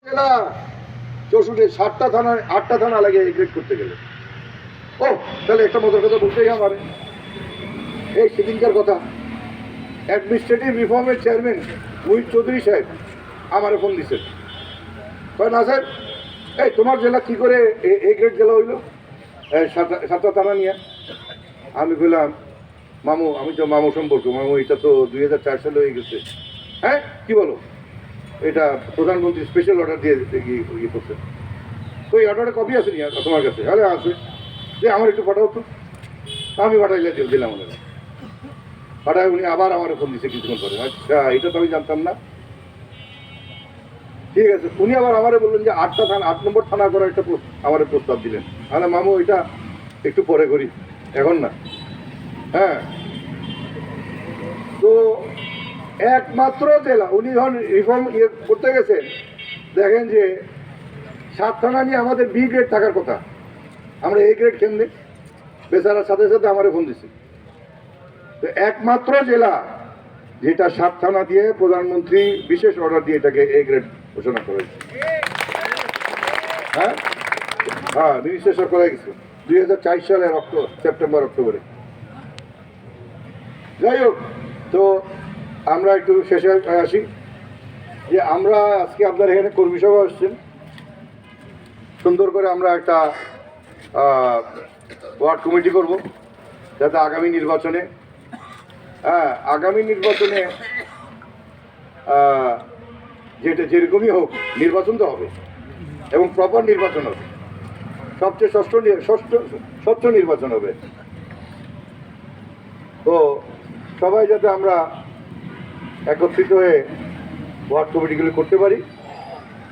জেলা 64 7টা থানায় 8টা থানা লাগে এই গ্রেড করতে গেলে। ও তাহলে একটা মজার কথা বলতেই আমার এই সেদিনকার কথা, অ্যাডমিনিস্ট্রেটিভ রিফর্মের চেয়ারম্যান মুহিত চৌধুরী সাহেব আমার ফোন দিচ্ছেন, কয় না স্যার এই তোমার জেলা কী করে এ গ্রেড জেলা হইল 7টা থানা নিয়ে? আমি বললাম মামু, আমি তো মামু সম্পর্ক, মামু এটা তো 2004 সালে হয়ে গেছে। হ্যাঁ কি বলো? এটা প্রধানমন্ত্রী স্পেশাল অর্ডার দিয়ে ইয়ে করছে। তো এই অর্ডারে কপি আছে নি তোমার কাছে? আরে আছে, যে আমার একটু পাঠাও তো। আমি পাঠাইলে দিলাম ওনারা, পাঠায় উনি আবার আমার ফোন দিচ্ছে কিছুক্ষণ পরে। আচ্ছা এটা তো আমি জানতাম না, ঠিক আছে। উনি আবার আমারে বললেন যে 8টা থানা 8 নম্বর থানা করার একটা আমার প্রস্তাব দিলেন। আরে মামু এটা একটু পরে করি, এখন না। হ্যাঁ তো একমাত্র জেলা উনি যখন রিফর্ম করতে গেছেন, দেখেন যে 7 থানা নিয়ে আমাদের বি গ্রেড থাকার কথা, আমরা এ গ্রেড কেমনে? বেচারার সাথে সাথে আমারে ফোন দিচ্ছে। তো একমাত্র জেলা যেটা 7 থানা দিয়ে প্রধানমন্ত্রী বিশেষ অর্ডার দিয়ে এটাকে এ গ্রেড ঘোষণা করেছে। হ্যাঁ হ্যাঁ রেজিস্ট্রেশন করা গেছে 2004 সালের সেপ্টেম্বর অক্টোবরে। যাই হোক, তো আমরা একটু শেষে আসি যে আমরা আজকে আপনার এখানে কর্মী সভা আসছেন, সুন্দর করে আমরা একটা ওয়ার্ড কমিটি করব যাতে আগামী নির্বাচনে যেটা যেরকমই হোক নির্বাচন তো হবে এবং প্রপার নির্বাচন হবে, সবচেয়ে স্বচ্ছ নির্বাচন হবে। তো সবাই যাতে আমরা একত্রিত হয়ে ওয়ার্ড কমিটিগুলি করতে পারি।